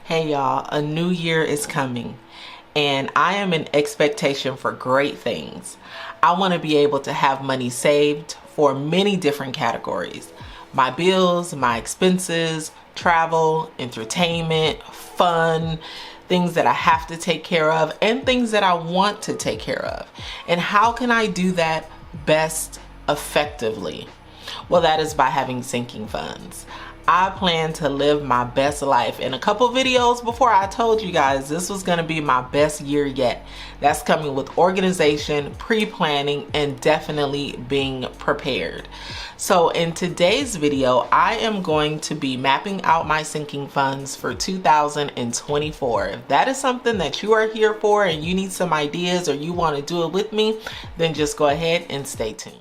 Hey y'all, a new year is coming and I am in expectation for great things. I want to be able to have money saved for many different categories. My bills, my expenses, travel, entertainment, fun, things that I have to take care of, and things that I want to take care of. And how can I do that best effectively? Well, that is by having sinking funds. I plan to live my best life. In a couple videos before, I told you guys this was going to be my best year yet. That's coming with organization, pre-planning, and definitely being prepared. So in today's video, I am going to be mapping out my sinking funds for 2024. If that is something that you are here for and you need some ideas or you want to do it with me, then just go ahead and stay tuned.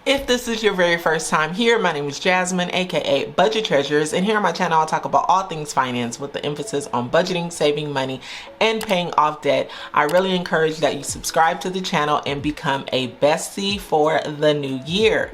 If this is your very first time here, my name is Jasmine, aka Budget Treasures, and here on my channel I'll talk about all things finance with the emphasis on budgeting, saving money, and paying off debt. I really encourage that you subscribe to the channel and become a bestie for the new year.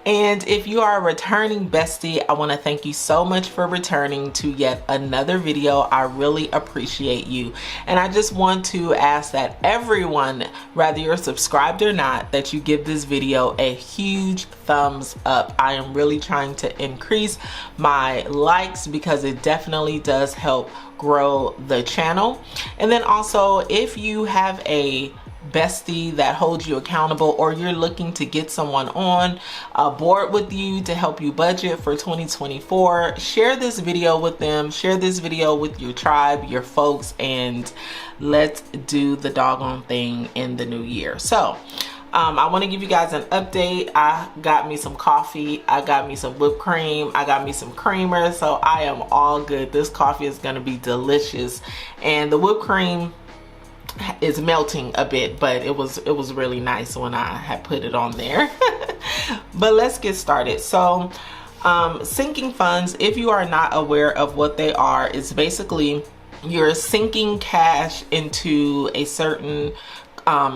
And if you are a returning bestie, I want to thank you so much for returning to yet another video. I really appreciate you. And I just want to ask that everyone, whether you're subscribed or not, that you give this video a huge thumbs up. I am really trying to increase my likes because it definitely does help grow the channel. And then also, if you have a bestie that holds you accountable, or you're looking to get someone on board with you to help you budget for 2024, share this video with them, share this video with your tribe, your folks, and let's do the doggone thing in the new year. So I want to give you guys an update. I got me some coffee, I got me some whipped cream, I got me some creamer, so I am all good. This coffee is going to be delicious, and the whipped cream is melting a bit, but it was really nice when I had put it on there. But let's get started. So sinking funds, if you are not aware of what they are, it's basically you're sinking cash into a certain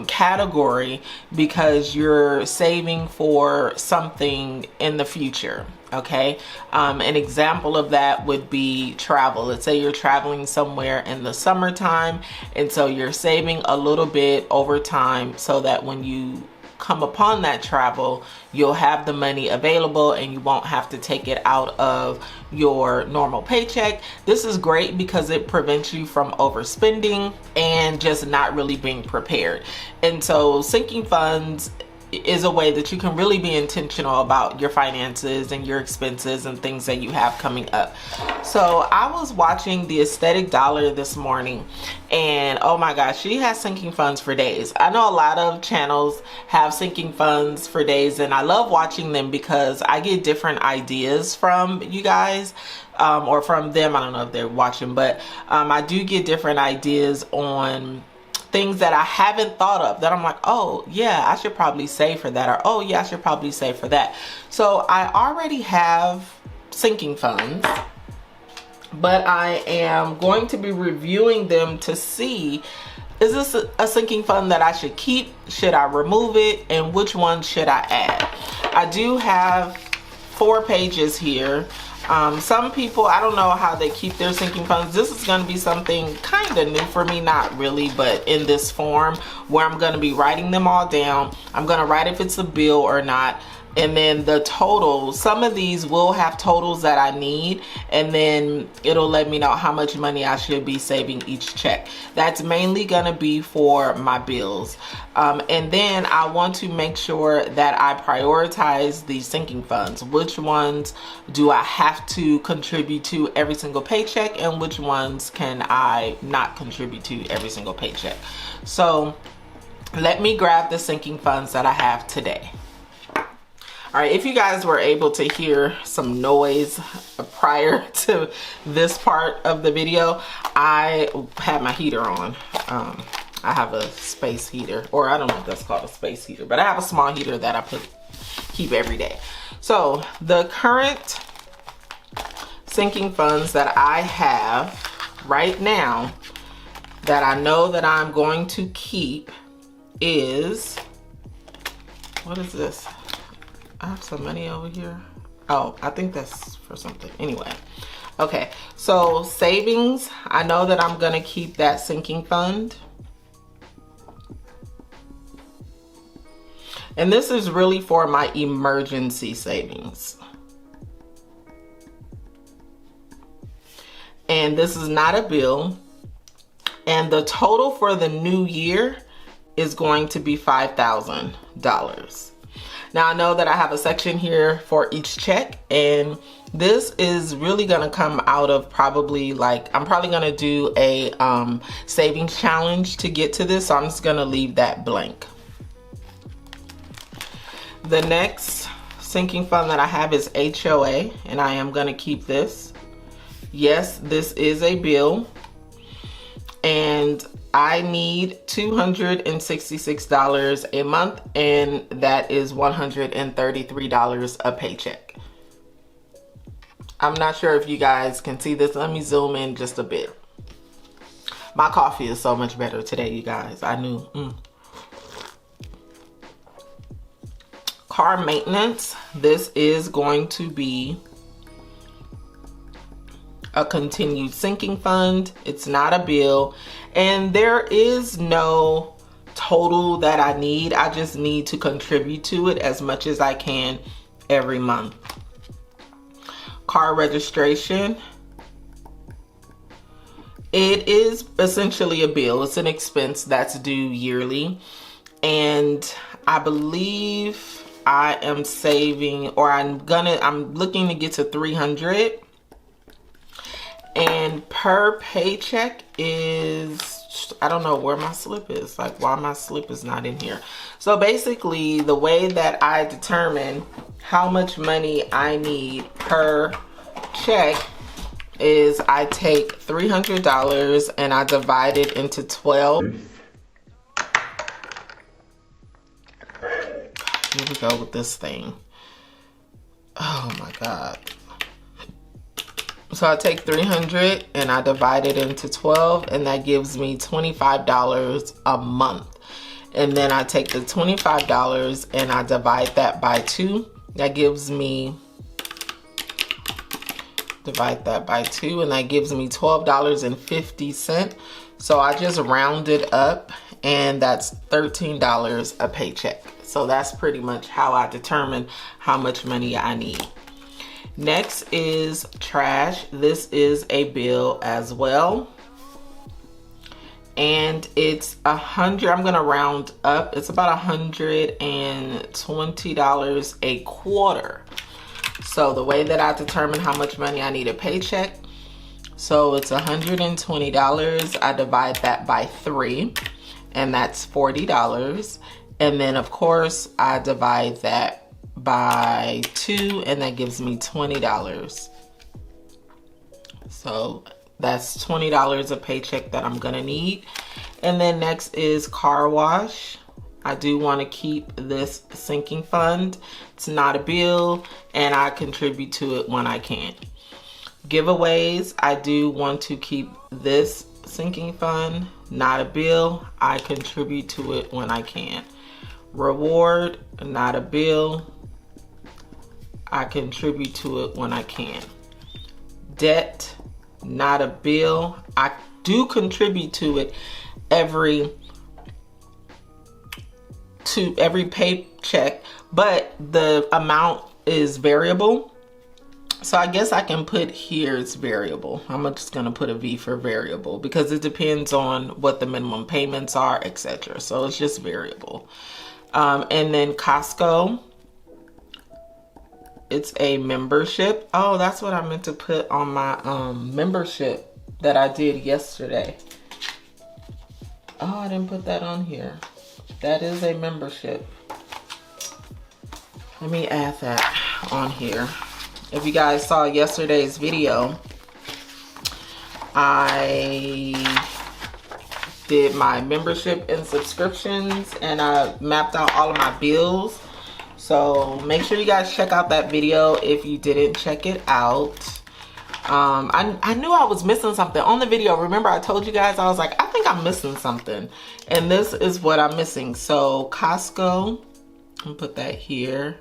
category because you're saving for something in the future. Okay, an example of that would be travel. Let's say you're traveling somewhere in the summertime, and so you're saving a little bit over time so that when you come upon that travel, you'll have the money available and you won't have to take it out of your normal paycheck. This is great because it prevents you from overspending and just not really being prepared. And so sinking funds is a way that you can really be intentional about your finances and your expenses and things that you have coming up. So I was watching the Aesthetic Dollar this morning, and oh my gosh, she has sinking funds for days. I know a lot of channels have sinking funds for days, and I love watching them because I get different ideas from you guys. Or from them. I don't know if they're watching, but I do get different ideas on things that I haven't thought of that I'm like, oh yeah, I should probably save for that, or oh yeah, I should probably save for that. So I already have sinking funds, but I am going to be reviewing them to see, is this a sinking fund that I should keep? Should I remove it? And which one should I add? I do have 4 pages here. Some people, I don't know how they keep their sinking funds. This is going to be something kind of new for me, not really, but in this form where I'm going to be writing them all down. I'm going to write if it's a bill or not, and then the totals. Some of these will have totals that I need, and then it'll let me know how much money I should be saving each check. That's mainly going to be for my bills. And then I want to make sure that I prioritize these sinking funds. Which ones do I have to contribute to every single paycheck, and which ones can I not contribute to every single paycheck? So let me grab the sinking funds that I have today. All right, if you guys were able to hear some noise prior to this part of the video, I had my heater on. I have a space heater, or I don't know if that's called a space heater, but I have a small heater that I keep every day. So the current sinking funds that I have right now that I know that I'm going to keep is, what is this? I have some money over here. Oh, I think that's for something. Anyway, okay, so savings, I know that I'm gonna keep that sinking fund. And this is really for my emergency savings. And this is not a bill. And the total for the new year is going to be $5,000. Now I know that I have a section here for each check, and this is really gonna come out of probably like, I'm probably gonna do a savings challenge to get to this, so I'm just gonna leave that blank. The next sinking fund that I have is HOA, and I am gonna keep this. Yes, this is a bill, and I need $266 a month, and that is $133 a paycheck. I'm not sure if you guys can see this. Let me zoom in just a bit. My coffee is so much better today, you guys. I knew. Car maintenance. This is going to be a continued sinking fund. It's not a bill, and there is no total that I need. I just need to contribute to it as much as I can every month. Car registration. It is essentially a bill. It's an expense that's due yearly, and I believe I am saving, or I'm looking to get to 300. And per paycheck is, I don't know where my slip is, like why my slip is not in here. So basically the way that I determine how much money I need per check is I take $300 and I divide it into 12. Here we go with this thing. Oh my God. So I take 300 and I divide it into 12, and that gives me $25 a month. And then I take the $25 and I divide that by 2. That gives me, divide that by 2, and that gives me $12.50. So I just rounded up, and that's $13 a paycheck. So that's pretty much how I determine how much money I need. Next is trash. This is a bill as well, and it's $100. I'm gonna round up. It's about $120 a quarter. So the way that I determine how much money I need a paycheck, so it's $120. I divide that by 3, and that's $40. And then of course I divide that by 2, and that gives me $20. So that's $20 a paycheck that I'm gonna need. And then next is car wash. I do want to keep this sinking fund. It's not a bill, and I contribute to it when I can. Giveaways, I do want to keep this sinking fund, not a bill. I contribute to it when I can. Reward, not a bill. I contribute to it when I can. Debt, not a bill. I do contribute to it every paycheck, but the amount is variable. So I guess I can put here it's variable. I'm just gonna put a V for variable because it depends on what the minimum payments are, etc. So it's just variable. And then Costco, it's a membership. Oh, that's what I meant to put on my membership that I did yesterday. Oh, I didn't put that on here. That is a membership. Let me add that on here. If you guys saw yesterday's video, I did my membership and subscriptions, and I mapped out all of my bills. So make sure you guys check out that video if you didn't check it out. I knew I was missing something on the video. Remember I told you guys, I was like, I think I'm missing something, and this is what I'm missing. So Costco, I'll put that here,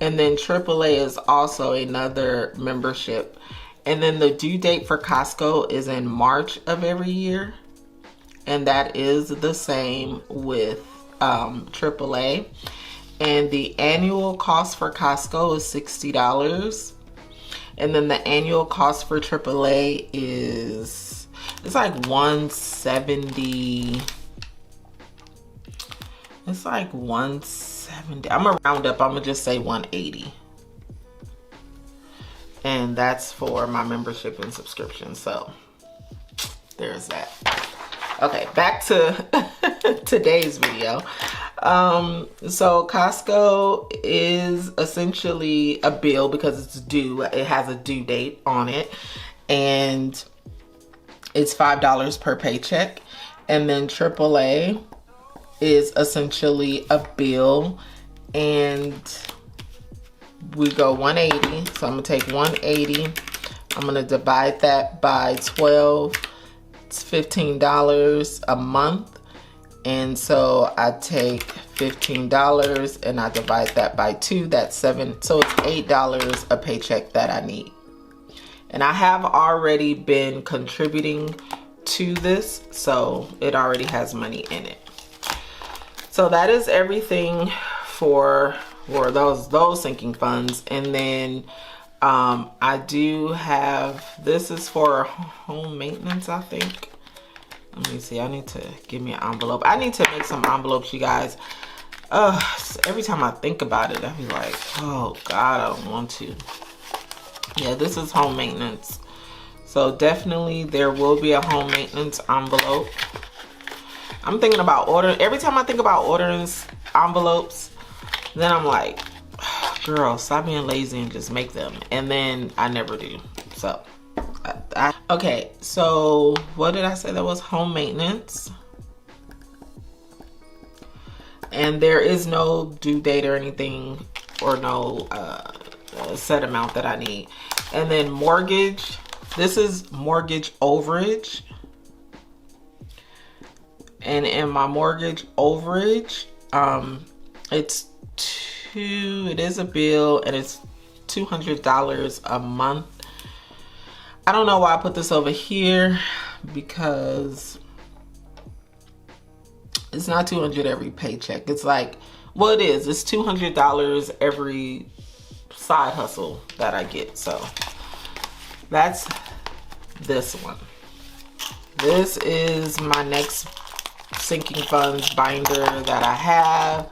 and then AAA is also another membership, and then the due date for Costco is in March of every year, and that is the same with AAA. And the annual cost for Costco is $60. And then the annual cost for AAA is, it's like 170. It's like 170. I'm gonna round up, I'm gonna just say 180. And that's for my membership and subscription. So there's that. Okay, back to today's video. So Costco is essentially a bill because it's due. It has a due date on it, and it's $5 per paycheck. And then AAA is essentially a bill, and we go 180. So I'm gonna take 180. I'm gonna divide that by 12. It's $15 a month. And so I take $15 and I divide that by 2. That's 7. So it's $8 a paycheck that I need. And I have already been contributing to this, so it already has money in it. So that is everything for those sinking funds. And then I do have, this is for home maintenance, I think. Let me see, I need to give me an envelope. I need to make some envelopes, you guys. Every time I think about it, I be like, oh God, I don't want to. Yeah, this is home maintenance. So definitely there will be a home maintenance envelope. I'm thinking about ordering, every time I think about ordering envelopes, then I'm like, girl, stop being lazy and just make them. And then I never do. So okay, so what did I say? That was home maintenance. And there is no due date or anything, or no set amount that I need. And then mortgage, this is mortgage overage. And in my mortgage overage, it is a bill, and it's $200 a month. I don't know why I put this over here, because it's not $200 every paycheck. It's like, well, it is. It's $200 every side hustle that I get. So that's this one. This is my next sinking funds binder that I have.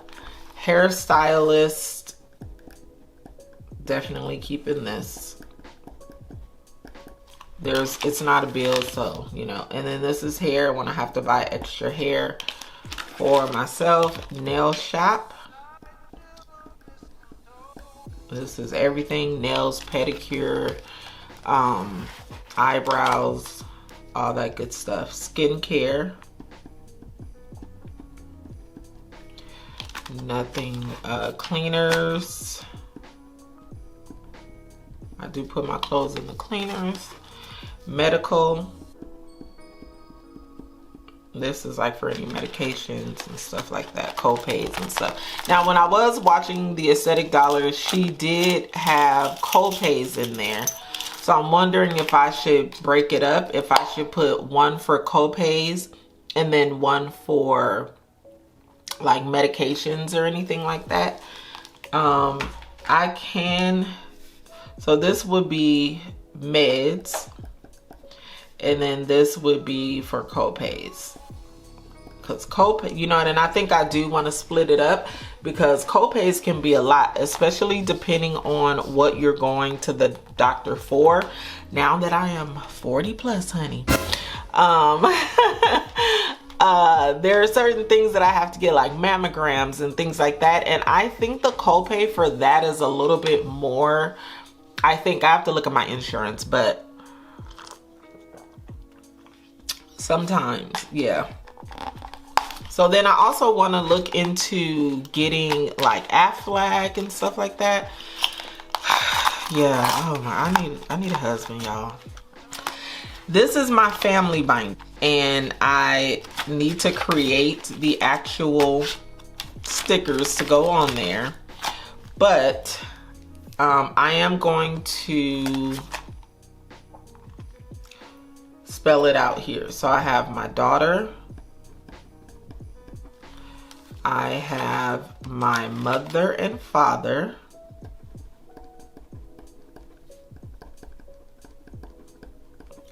Hairstylist, definitely keeping this. It's not a bill, so you know. And then this is hair when I have to buy extra hair for myself. Nail shop, this is everything: nails, pedicure, eyebrows, all that good stuff. Skincare, nothing. Cleaners, I do put my clothes in the cleaners. Medical, this is like for any medications and stuff like that, co-pays and stuff. Now when I was watching the Aesthetic Dollars, she did have co-pays in there, so I'm wondering if I should break it up, if I should put one for co-pays and then one for like medications or anything like that. I can, so this would be meds, and then this would be for co-pays, because co-pay, you know, and I think I do want to split it up, because co-pays can be a lot, especially depending on what you're going to the doctor for. Now that I am 40 plus, honey, there are certain things that I have to get, like mammograms and things like that, and I think the copay for that is a little bit more. I think I have to look at my insurance, but sometimes, yeah. So then I also want to look into getting like Aflac and stuff like that. Yeah, oh my, I need a husband, y'all. This is my family binder, and I need to create the actual stickers to go on there. But I am going to spell it out here. So I have my daughter, I have my mother and father,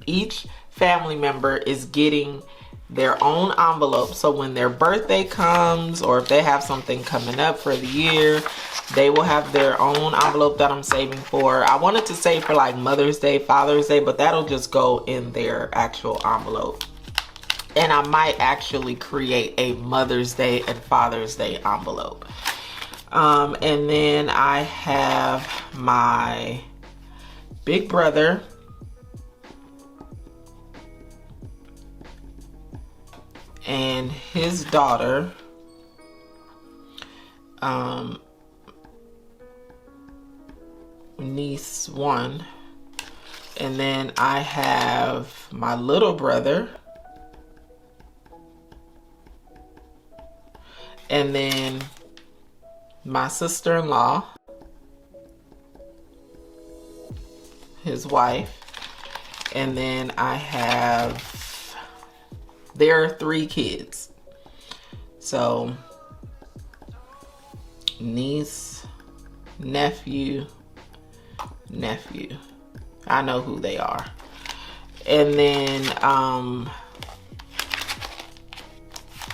each family member is getting their own envelope. So when their birthday comes, or if they have something coming up for the year, they will have their own envelope that I'm saving for. I wanted to save for like Mother's Day, Father's Day, but that'll just go in their actual envelope. And I might actually create a Mother's Day and Father's Day envelope. And then I have my big brother, and his daughter, niece 1. And then I have my little brother, and then my sister-in-law, his wife, and then I have their 3 kids. So niece, nephew. I know who they are. And then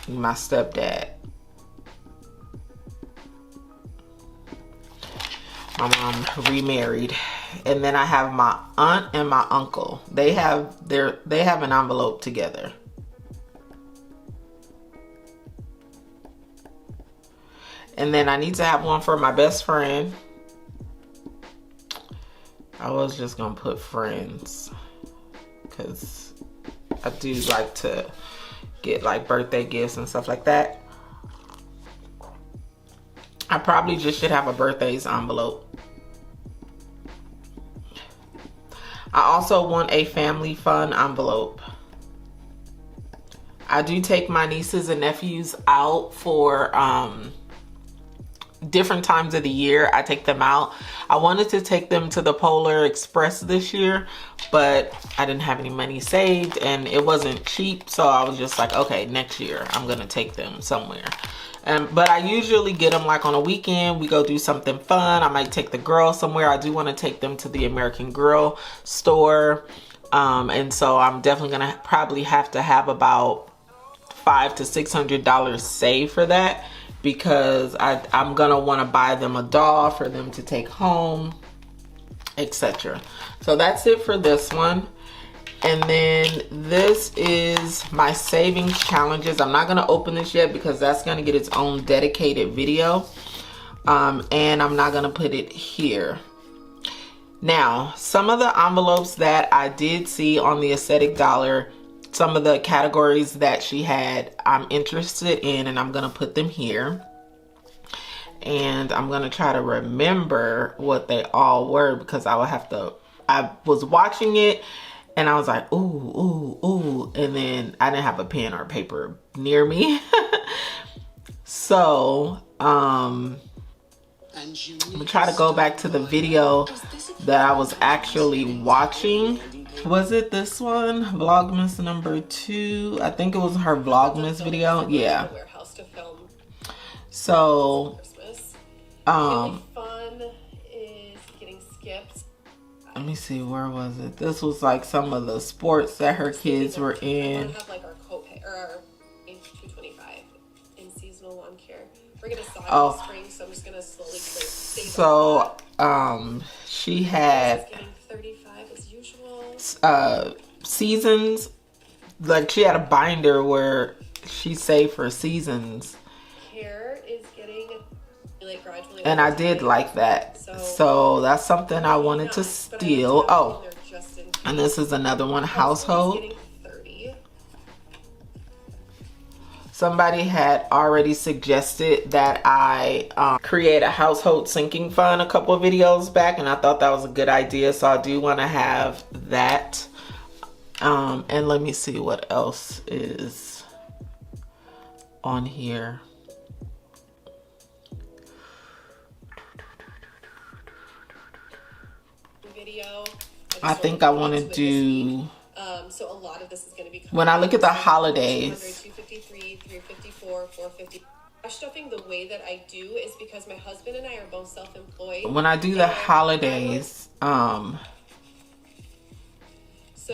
my stepdad. My mom remarried. And then I have my aunt and my uncle. They have an envelope together. And then I need to have one for my best friend. I was just gonna put friends, because I do like to get like birthday gifts and stuff like that. I probably just should have a birthdays envelope. I also want a family fun envelope. I do take my nieces and nephews out for different times of the year. I take them out. I wanted to take them to the Polar Express this year, but I didn't have any money saved and it wasn't cheap. So I was just like, okay, next year I'm gonna take them somewhere. But I usually get them like on a weekend. We go do something fun. I might take the girls somewhere. I do want to take them to the American Girl store. And so I'm definitely gonna probably have to have about $500 to $600 saved for that, because I'm gonna want to buy them a doll for them to take home, etc. So that's it for this one. And then this is my savings challenges. I'm not gonna open this yet because that's gonna get its own dedicated video. And I'm not gonna put it here. Now, some of the envelopes that I did see on the Aesthetic Dollar, some of the categories that she had, I'm interested in, and I'm gonna put them here. And I'm gonna try to remember what they all were, because I was watching it and I was like, ooh, and then I didn't have a pen or paper near me. So, I'm gonna try to go back to the video that I was actually watching. Was it this one? Vlogmas number 2. I think it was her Vlogmas video. Yeah. So, fun is getting skipped. Let me see, where was it? This was like some of the sports that her kids were in. We have like our copay or our H225 in seasonal lawn care. We're gonna sod in the spring, so I'm just gonna slowly save. So, she had 35 as usual. Seasons, like she had a binder where she saved for seasons. Hair is getting like gradually. And I did like that. So that's something I wanted to steal. Oh, and this is another one, household. somebody had already suggested that I create a household sinking fund a couple of videos back, and I thought that was a good idea, so I do want to have that. And let me see what else is on here. Video. I think I want to do. So a lot of this is going to be when I look at the holidays. 253, 354, 450. Stuffing the way that I do is because my husband and I are both self-employed. When I do the holidays, so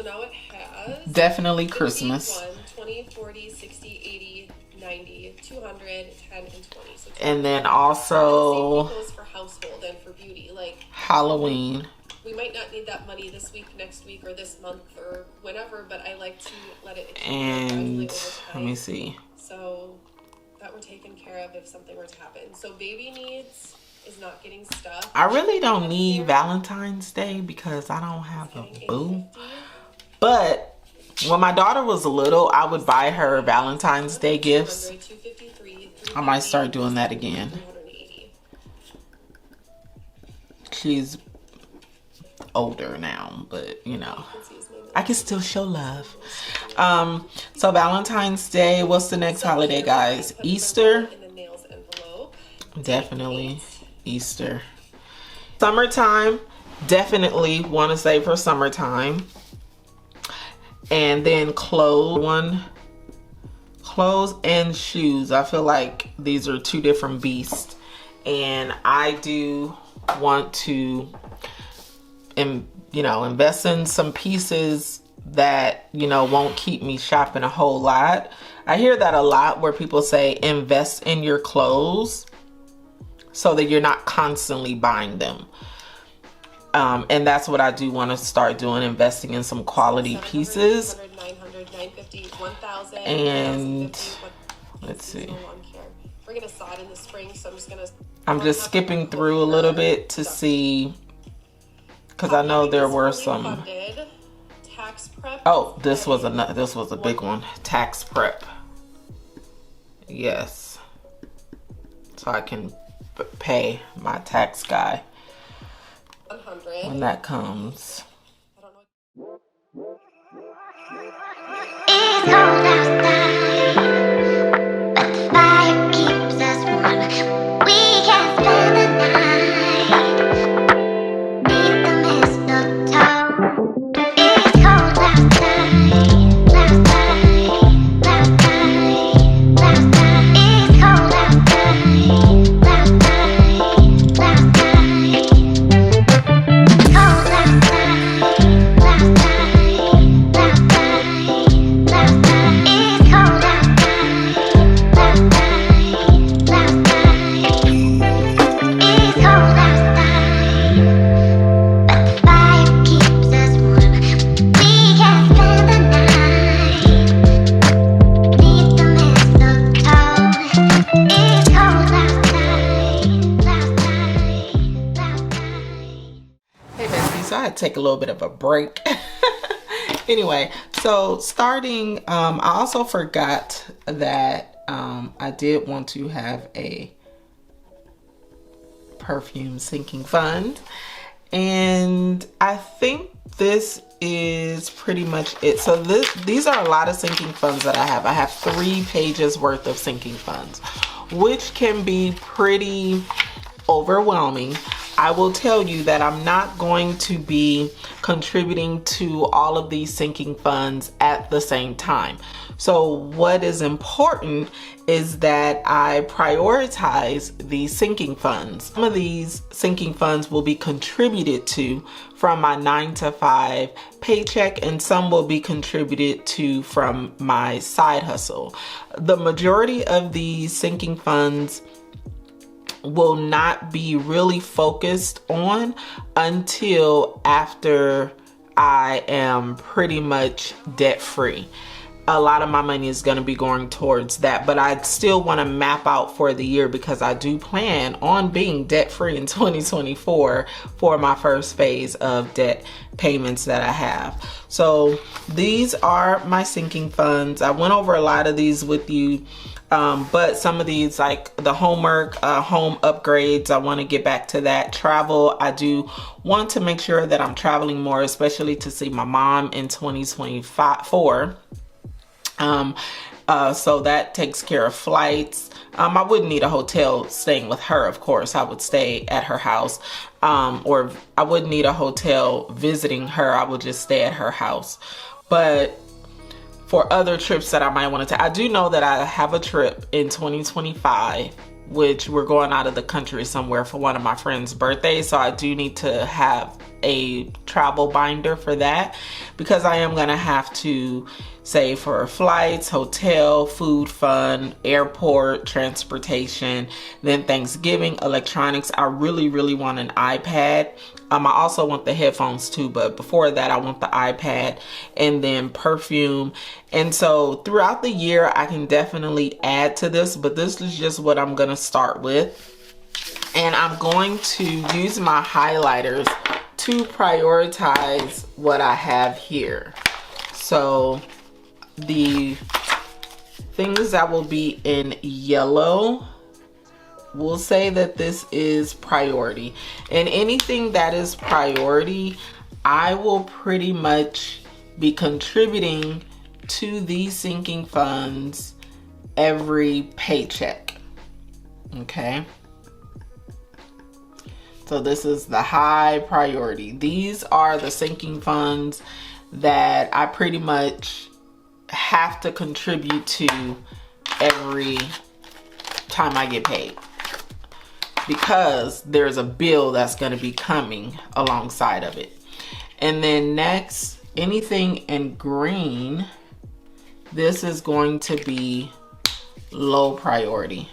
now it has definitely Christmas. 20, 40, 60, 80, 90, 200, 10, and 20. So 20. And then also goes for household and for beauty, like Halloween. We might not need that money this week, next week, or this month, or whenever, but I like to let it accumulate And over time. let me see. So that we're taken care of if something were to happen. So baby needs is not getting stuff. I really don't need Valentine's Day because I don't have a boo. But when my daughter was little, I would buy her Valentine's Day gifts. I might start doing that again. She's older now, but you know, I can still show love. So Valentine's Day, what's the next holiday, guys? Easter. Definitely Easter. Summertime, definitely want to save for summertime. And then clothes and shoes. I feel like these are two different beasts, and I do want to invest in some pieces that, won't keep me shopping a whole lot. I hear that a lot where people say invest in your clothes so that you're not constantly buying them. And that's what I do want to start doing, investing in some quality pieces. 900, 950, 1,000, and let's see. We're going to saw it in the spring, so I'm just skipping through a little bit to see, because I know there were some. Tax prep. Oh, this was a big one. Tax prep. Yes. So I can pay my tax guy 100 when that comes. I don't know. It's cold outside, but the fire keeps us warm. We can spend the night beneath the mistletoe. It's cold outside, outside, outside, outside. It's cold outside, outside, outside. Cold outside, outside, outside. It's cold outside, outside, outside. It's cold outside, but the fire keeps us warm. We can spend the night beneath the mistletoe. It's cold outside, outside, outside. Hey bestie, so I had to take a little bit of a break. Anyway, so starting, I also forgot that I did want to have a perfume sinking fund, and I think this is pretty much it. So these are a lot of sinking funds that I have. I have 3 pages worth of sinking funds, which can be pretty overwhelming. I will tell you that I'm not going to be contributing to all of these sinking funds at the same time. So what is important is that I prioritize these sinking funds. Some of these sinking funds will be contributed to from my 9-to-5 paycheck, and some will be contributed to from my side hustle. The majority of these sinking funds will not be really focused on until after I am pretty much debt free. A lot of my money is going to be going towards that, but I still want to map out for the year because I do plan on being debt free in 2024 for my first phase of debt payments that I have. So these are my sinking funds. I went over a lot of these with you But some of these, like the homework, home upgrades, I want to get back to that. Travel, I do want to make sure that I'm traveling more, especially to see my mom in 2024. So that takes care of flights. I wouldn't need a hotel staying with her, of course. I would stay at her house. Or I wouldn't need a hotel visiting her. I would just stay at her house. But for other trips that I might want to take, I do know that I have a trip in 2025, which we're going out of the country somewhere for one of my friends' birthdays. So I do need to have a travel binder for that, because I am going to have to save for flights, hotel, food fund, airport, transportation, then Thanksgiving, electronics. I really, really want an iPad. I also want the headphones too, but before that, I want the iPad, and then perfume. And so throughout the year, I can definitely add to this, but this is just what I'm going to start with. And I'm going to use my highlighters to prioritize what I have here. So the things that will be in yellow, we'll say that this is priority. And anything that is priority, I will pretty much be contributing to these sinking funds every paycheck. Okay. So this is the high priority. These are the sinking funds that I pretty much have to contribute to every time I get paid, because there's a bill that's going to be coming alongside of it. And then next, anything in green, this is going to be low priority.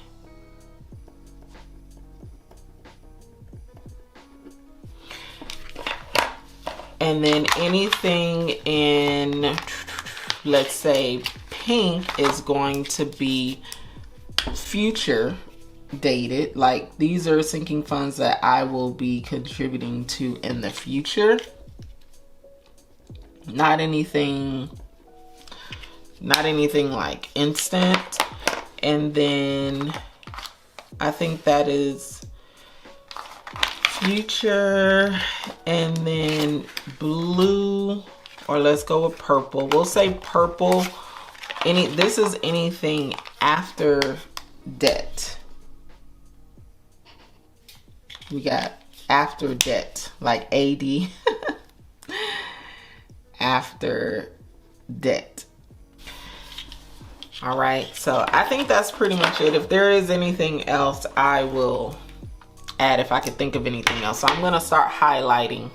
And then anything in, let's say, pink is going to be future dated. Like, these are sinking funds that I will be contributing to in the future. Not anything like instant. And then I think that is future, and then blue, or let's go with purple. We'll say purple. This is anything after debt. We got after debt, like AD. After debt. All right, so I think that's pretty much it. If there is anything else, I will add if I could think of anything else. So I'm gonna start highlighting.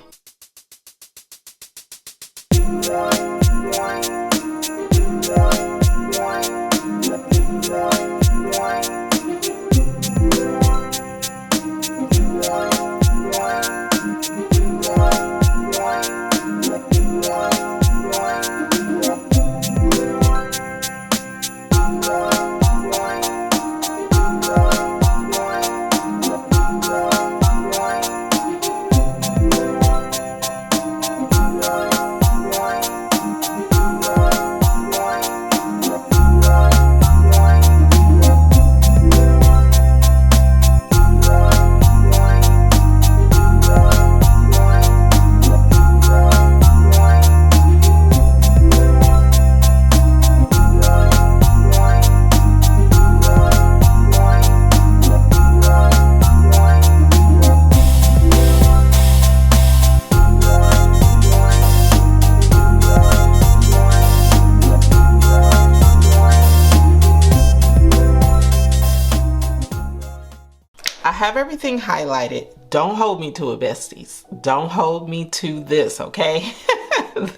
Have everything highlighted. Don't hold me to it, besties. Don't hold me to this, okay?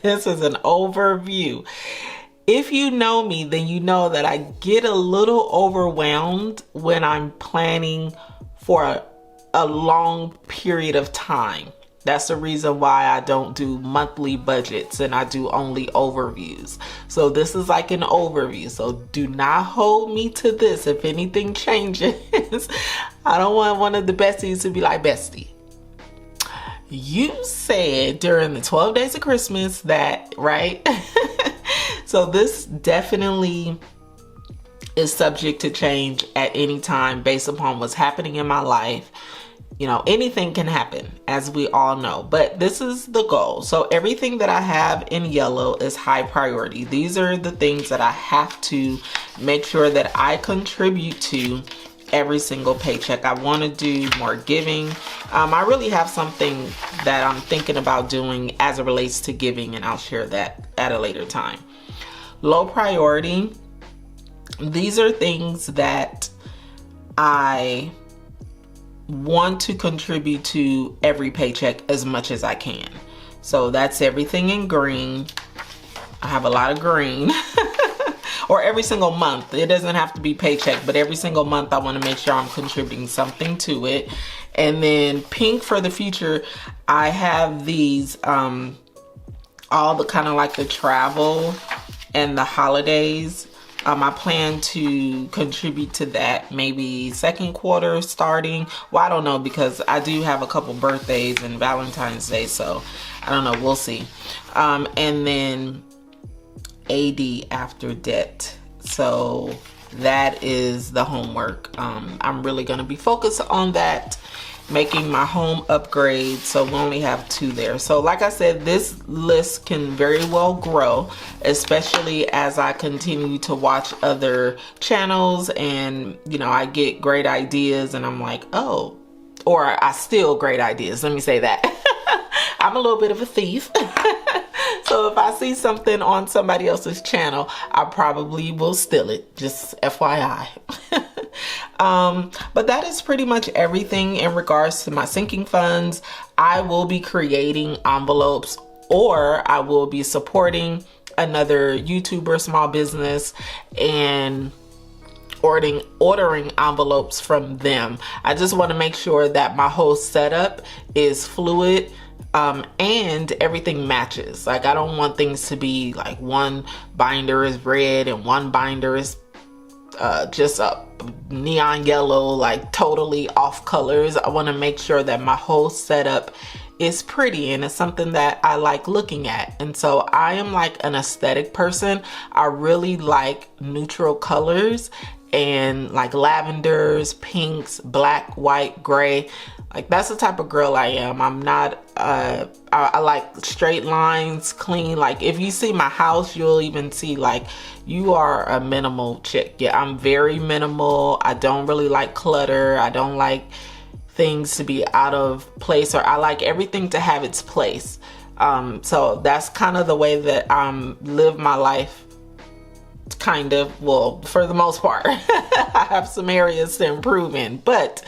This is an overview. If you know me, then you know that I get a little overwhelmed when I'm planning for a long period of time. That's the reason why I don't do monthly budgets and I do only overviews. So this is like an overview. So do not hold me to this if anything changes. I don't want one of the besties to be like, bestie, you said during the 12 days of Christmas that, right? So this definitely is subject to change at any time based upon what's happening in my life. You know, anything can happen, as we all know, but this is the goal. So everything that I have in yellow is high priority. These are the things that I have to make sure that I contribute to every single paycheck. I want to do more giving. I really have something that I'm thinking about doing as it relates to giving, and I'll share that at a later time. Low priority. These are things that I want to contribute to every paycheck as much as I can. So that's everything in green. I have a lot of green. Or every single month. It doesn't have to be paycheck, but every single month I want to make sure I'm contributing something to it. And then pink for the future, I have these all the kind of like the travel and the holidays. I plan to contribute to that maybe second quarter starting. Well, I don't know, because I do have a couple birthdays and Valentine's Day, so I don't know, we'll see. And then AD, after debt. So that is the homework. I'm really going to be focused on that, making my home upgrade. So we only have 2 there. So like I said, this list can very well grow, especially as I continue to watch other channels and, you know, I get great ideas and I'm like, oh, or I steal great ideas. Let me say that. I'm a little bit of a thief. So if I see something on somebody else's channel, I probably will steal it, just FYI. But that is pretty much everything in regards to my sinking funds. I will be creating envelopes, or I will be supporting another YouTuber, small business, and ordering envelopes from them. I just want to make sure that my whole setup is fluid, and everything matches. Like, I don't want things to be like one binder is red and one binder is just a neon yellow, like totally off colors. I want to make sure that my whole setup is pretty and it's something that I like looking at. And so I am like an aesthetic person. I really like neutral colors and like lavenders, pinks, black, white, gray. Like, that's the type of girl I am. I'm not, I like straight lines, clean. Like, if you see my house, you'll even see like, you are a minimal chick. Yeah, I'm very minimal. I don't really like clutter. I don't like things to be out of place, or I like everything to have its place. So that's kind of the way that I live my life. Kind of, well, for the most part. I have some areas to improve in, but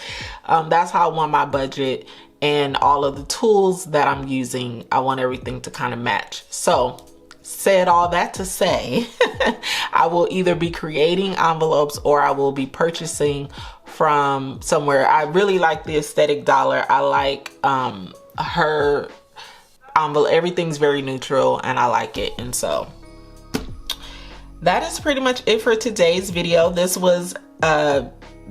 that's how I want my budget and all of the tools that I'm using. I want everything to kind of match. So said all that to say, I will either be creating envelopes or I will be purchasing from somewhere. I really like the Aesthetic Dollar. I like her envelope. Everything's very neutral and I like it. And so that is pretty much it for today's video. This was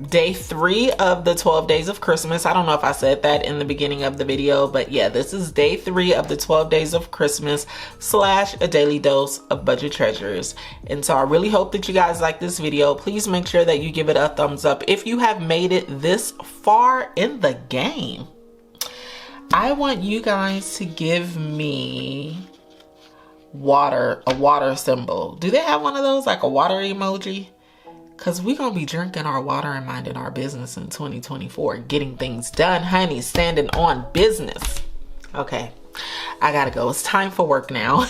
day 3 of the 12 days of Christmas. I don't know if I said that in the beginning of the video, but yeah, this is day 3 of the 12 days of Christmas / a daily dose of budget treasures. And so I really hope that you guys like this video. Please make sure that you give it a thumbs up if you have made it this far in the game. I want you guys to give me a water symbol. Do they have one of those, like a water emoji? Because we're going to be drinking our water and minding our business in 2024. Getting things done, honey. Standing on business. Okay, I gotta go. It's time for work now.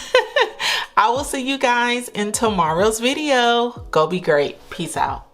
I will see you guys in tomorrow's video. Go be great. Peace out.